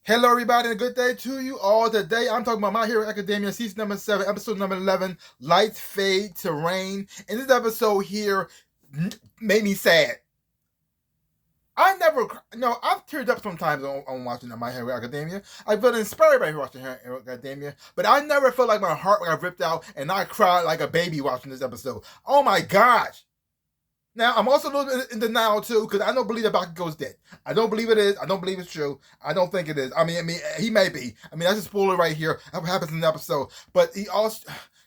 Hello, everybody, and a good day to you all. Today, I'm talking about My Hero Academia, season number 7, episode number 11, Lights Fade to Rain. And this episode here made me sad. I've teared up sometimes on watching My Hero Academia. I felt inspired by watching My Hero Academia, but I never felt like my heart got ripped out and I cried like a baby watching this episode. Oh my gosh! Now, I'm also a little bit in denial, too, because I don't believe that Bakugo's dead. I don't believe it is. I don't believe it's true. I don't think it is. I mean, he may be. I mean, that's a spoiler right here. That happens in the episode. But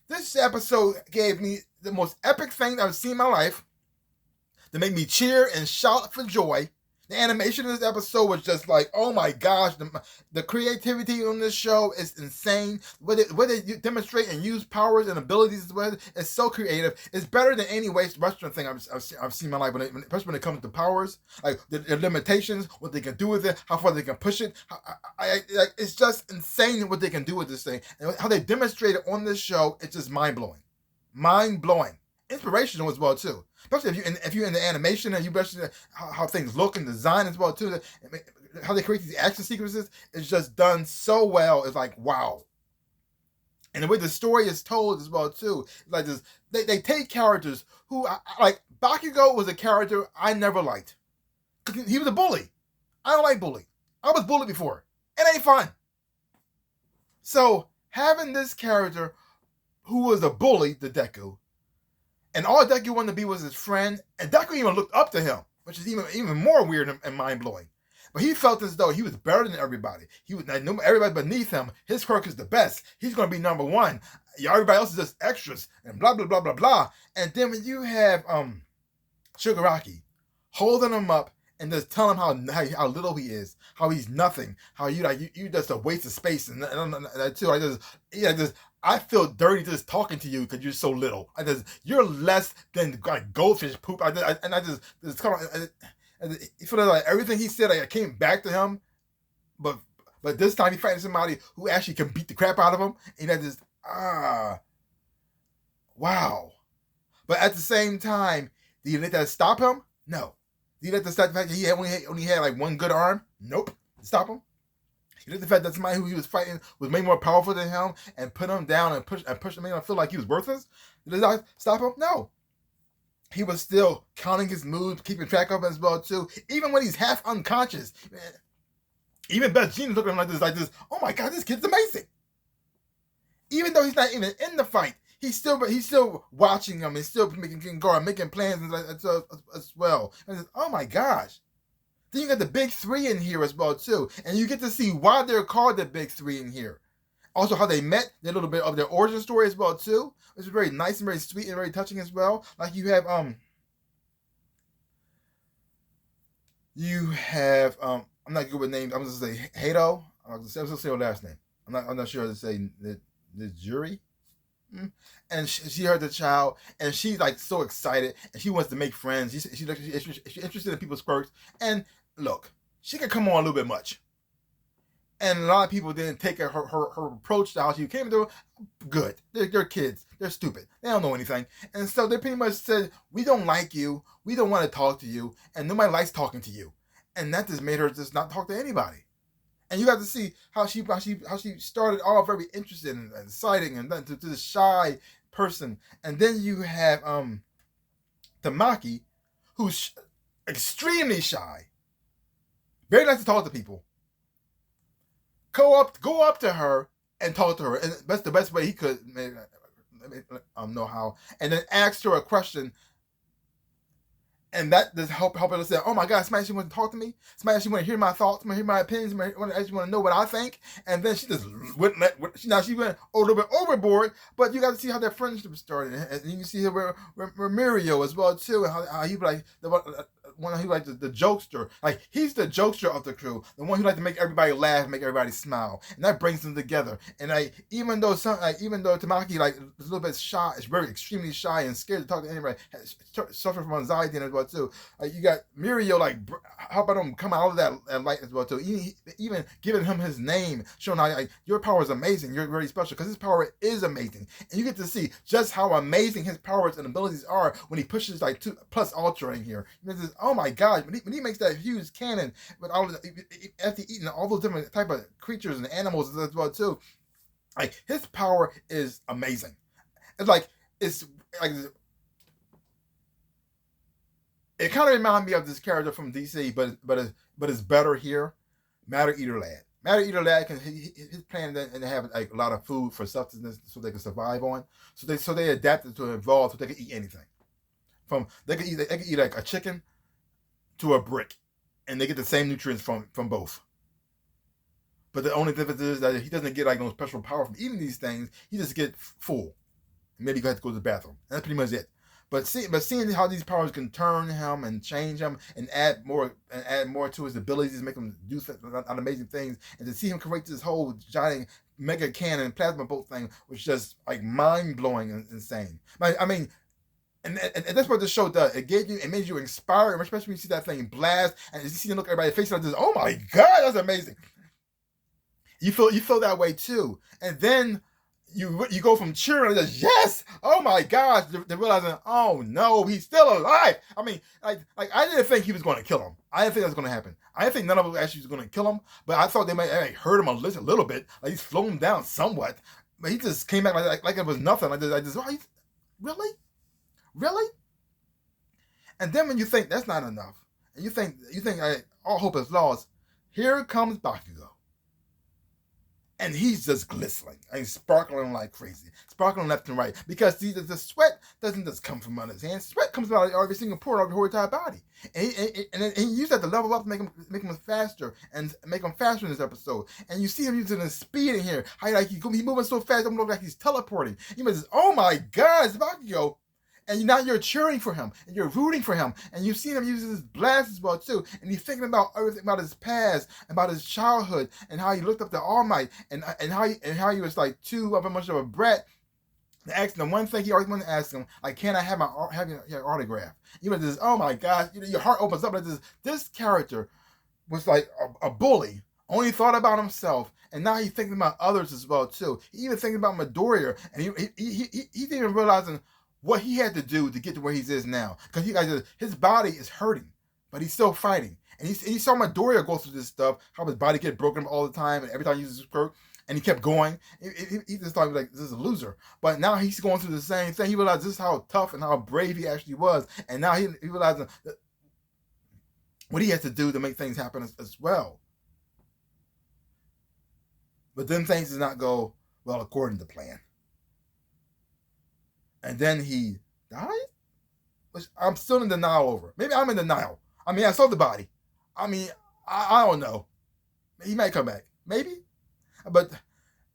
this episode gave me the most epic thing I've seen in my life that made me cheer and shout for joy. The animation in this episode was just like, oh my gosh, the creativity on this show is insane. Where they demonstrate and use powers and abilities is so creative. It's better than any Western thing I've seen in my life, especially when it comes to powers, like the limitations, what they can do with it, how far they can push it. It's just insane what they can do with this thing. And how they demonstrate it on this show, it's just mind-blowing. Mind-blowing. Inspirational as well too, especially if you're in the animation and you mentioned how things look and design as well too. How they create these action sequences is just done so well. It's like wow, and the way the story is told as well too. Like this, they take characters who like Bakugo was a character I never liked. He was a bully. I don't like bully. I was bullied before. It ain't fun. So having this character who was a bully, the Deku. And all Deku wanted to be was his friend, and Deku even looked up to him, which is even more weird and mind-blowing. But he felt as though he was better than everybody. He was everybody beneath him. His quirk is the best. He's going to be number one. Everybody else is just extras, and blah, blah, blah, blah, blah. And then when you have Shigaraki holding him up and just telling him how little he is, how he's nothing, how you just a waste of space, and that too. I feel dirty just talking to you because you're so little. You're less than like goldfish poop. I feel like everything he said, I came back to him, but this time he fighting somebody who actually can beat the crap out of him, and wow. But at the same time, do you let that stop him? No. Do you let the fact that he only had like one good arm? Nope. Stop him. You let the fact that somebody who he was fighting was way more powerful than him and put him down and push him, made him feel like he was worthless? Did that stop him? No. He was still counting his moves, keeping track of them as well too. Even when he's half unconscious. Even Beth Jean looking at him like this. Oh my God, this kid's amazing. Even though he's not even in the fight, he's still watching them and still making plans as well. And oh my gosh. Then you got the big three in here as well too. And you get to see why they're called the big three in here. Also how they met, a little bit of their origin story as well too. Which is very nice and very sweet and very touching as well. Like you have I'm not good with names. I'm just gonna say Hato. I'm just gonna say her last name. I'm not sure how to say the jury. And she heard the child, and she's like so excited, and she wants to make friends. She's interested in people's quirks. And look, she can come on a little bit much, and a lot of people didn't take her approach to how she came to. Good, they're kids, they're stupid, they don't know anything, and so they pretty much said, "We don't like you, we don't want to talk to you, and nobody likes talking to you," and that just made her just not talk to anybody. And you got to see how she started off very interested and exciting, and then to this shy person. And then you have Tamaki, who's extremely shy, very nice to talk to people. Go up to her and talk to her, and that's the best way he could. Maybe know how, and then ask her a question. And that just help her to say, oh my God, somebody actually want to talk to me? Somebody actually want to hear my thoughts, want to hear my opinions, somebody actually want to know what I think? And then she just went a little bit overboard, but you got to see how their friendship started. And you can see her with Mirio as well, too, and how he like the one who like the jokester. Like, he's the jokester of the crew, the one who like to make everybody laugh, make everybody smile. And that brings them together. And even though Tamaki like is a little bit shy, is very extremely shy and scared to talk to anybody, suffering from anxiety and as well too. You got Mirio like helping him come out of that light as well too. Even giving him his name, showing how your power is amazing, you're very special, because his power is amazing, and you get to see just how amazing his powers and abilities are when he pushes like 2+ Ultra in here. oh my God, when he makes that huge cannon with all of after eating all those different type of creatures and animals as well too, like his power is amazing. It's like it's like it kind of reminds me of this character from DC, but it's better here. Matter Eater Lad. Matter Eater Lad can his plan and they have like a lot of food for sustenance so they can survive on. So they adapted to evolve so they can eat anything. They can eat like a chicken to a brick, and they get the same nutrients from both. But the only difference is that he doesn't get like no special power from eating these things. He just gets full. Maybe he has to go to the bathroom. And that's pretty much it. But seeing how these powers can turn him and change him and add more to his abilities, make him do amazing things, and to see him create this whole giant mega cannon plasma bolt thing was just like mind blowing and insane. I mean, and that's what the show does. It made you inspired, especially when you see that thing blast and you see him look at everybody's face like this. Oh my God, that's amazing. You feel that way too, and then you go from cheering to yes, oh my gosh, to realizing, oh no, he's still alive. I mean, like I didn't think he was going to kill him. I didn't think that was going to happen. I didn't think none of them actually was going to kill him, but I thought they might hurt him a little bit, like he's slowed him down somewhat. But he just came back like it was nothing. Really? And then when you think that's not enough, and you think all hope is lost, here comes Bakugo. And he's just glistening and sparkling like crazy, sparkling left and right. Because the sweat doesn't just come from under his hands. Sweat comes out of every single pore of your whole entire body. And he used that to level up to make him faster and make him faster in this episode. And you see him using his speed in here. How he's moving so fast, it look like he's teleporting. You must say, oh my God, it's Bakugo. And now you're cheering for him, and you're rooting for him, and you've seen him use his blast as well too, and he's thinking about everything about his past, about his childhood, and how he looked up to All Might, and how he was like too much of a brat. Asking him one thing he always wanted to ask him, like, can I have your autograph? You know, this, oh my gosh, your heart opens up like this. This character was like a bully, only thought about himself, and now he's thinking about others as well too. He even thinking about Midoriya, and he's even realizing what he had to do to get to where he is now. Because his body is hurting, but he's still fighting. And he saw Midoriya go through this stuff, how his body get broken all the time, and every time he uses his quirk, and he kept going. He just thought, like, this is a loser. But now he's going through the same thing. He realized this is how tough and how brave he actually was. And now he realized what he has to do to make things happen as well. But then things did not go well according to plan. And then he died? Which I'm still in denial over. Maybe I'm in denial. I mean, I saw the body. I mean, I don't know. He might come back. Maybe. But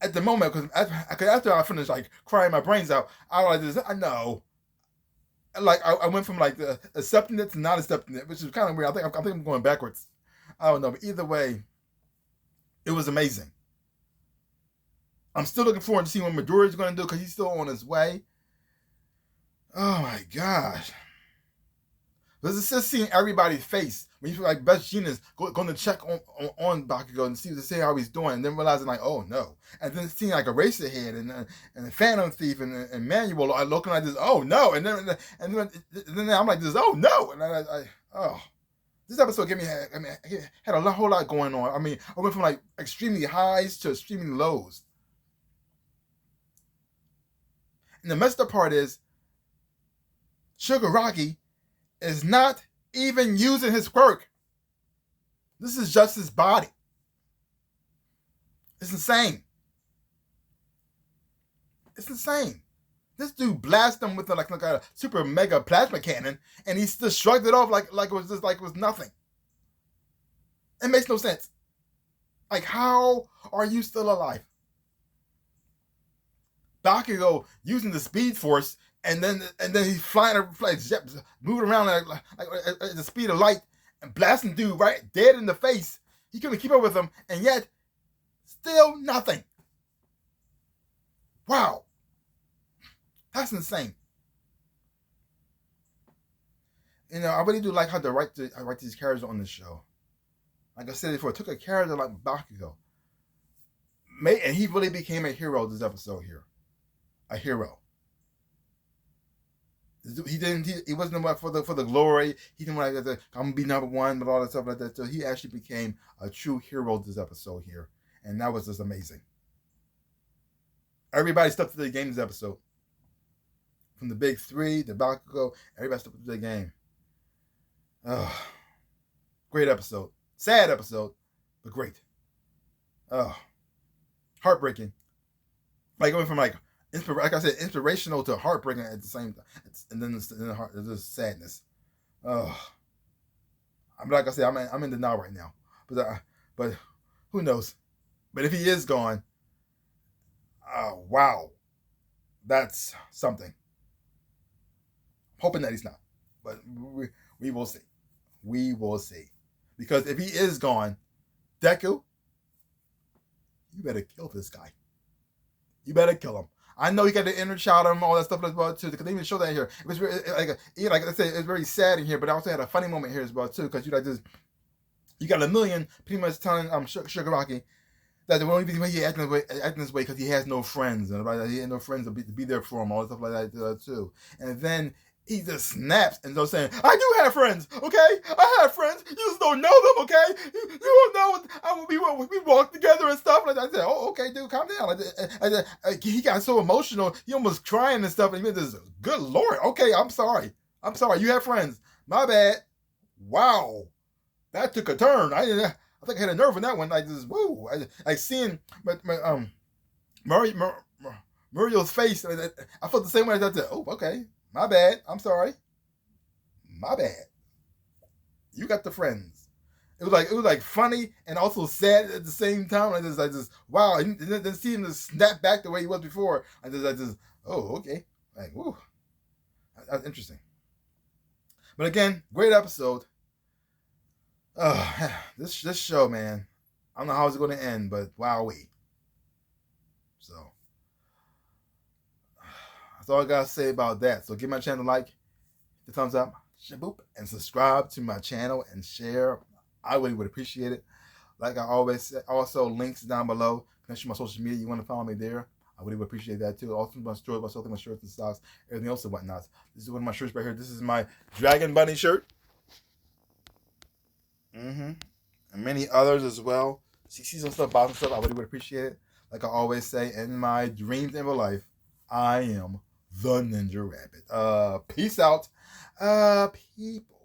at the moment, because after I finished like crying my brains out, I was like, I know. Like I went from like the accepting it to not accepting it, which is kind of weird. I think I'm going backwards. I don't know. But either way, it was amazing. I'm still looking forward to seeing what Midoriya is going to do because he's still on his way. Oh my gosh. This is just seeing everybody's face. When you feel like Best Genius going to check on Bakugo and see how he's doing, and then realizing like, oh no. And then seeing like Eraserhead and the Phantom Thief and Manual looking like this, oh no. And then I'm like this, oh no. And this episode had a whole lot going on. I mean, I went from like extremely highs to extremely lows. And the messed up part is Shigaraki is not even using his quirk. This is just his body. It's insane. It's insane. This dude blasted him with like a super mega plasma cannon, and he just shrugged it off like it was nothing. It makes no sense. Like, how are you still alive? Bakugo using the Speed Force, and then he's flying, moving around like at the speed of light, and blasting dude right dead in the face. He couldn't keep up with him, and yet still nothing. Wow, that's insane. You know, I really do like how I write these characters on this show. Like I said before, I took a character like Bakugo, and he really became a hero this episode here. A hero. He wasn't for the glory. He didn't want to, I'm gonna be number one, but all that stuff like that. So he actually became a true hero this episode here, and that was just amazing. Everybody stepped to the game this episode. From the big three, the Bakugo, everybody stepped to the game. Oh, great episode. Sad episode, but great. Oh, heartbreaking. Like going from like I said, inspirational to heartbreaking at the same time, and then there's sadness. Oh, like I said, I'm in denial right now, but who knows? But if he is gone, wow, that's something. Hoping that he's not, but we will see. We will see, because if he is gone, Deku, you better kill this guy. You better kill him. I know he got the inner child and all that stuff as well too, because they even show that here. It was very, like I said, it's very sad in here, but I also had a funny moment here as well too, because you got a million pretty much telling Shigaraki that the only reason he acting this way because he has no friends, and he had no friends to be there for him, all that stuff like that too. And then he just snaps and goes saying, I do have friends, okay? I have friends. You just don't know them, okay? You don't know. We walk together and stuff like that. I said, oh, okay, dude, calm down. He got so emotional. He almost crying and stuff. And he was just, good Lord. Okay, I'm sorry. You have friends. My bad. Wow. That took a turn. I think I had a nerve on that one. Like this, woo. I seeing Murio's face. I felt the same way as I said, oh, okay. My bad. I'm sorry. My bad. You got the friends. It was like funny and also sad at the same time. I just wow. And then see him just snap back the way he was before. I just oh, okay. Like, woo. That's interesting. But again, great episode. This show, man. I don't know how it's going to end, but wowee. So that's all I gotta say about that. So give my channel a like, the thumbs up, shaboop, and subscribe to my channel and share. I really would appreciate it. Like I always say, also links down below. Connect to my social media. You want to follow me there? I really would appreciate that too. Also my store, my shirts and socks, everything else and whatnot. This is one of my shirts right here. This is my Dragon Bunny shirt. And many others as well. See some stuff, bottom stuff. I really would appreciate it. Like I always say, in my dreams in real life, I am the Ninja Rabbit. Peace out, people.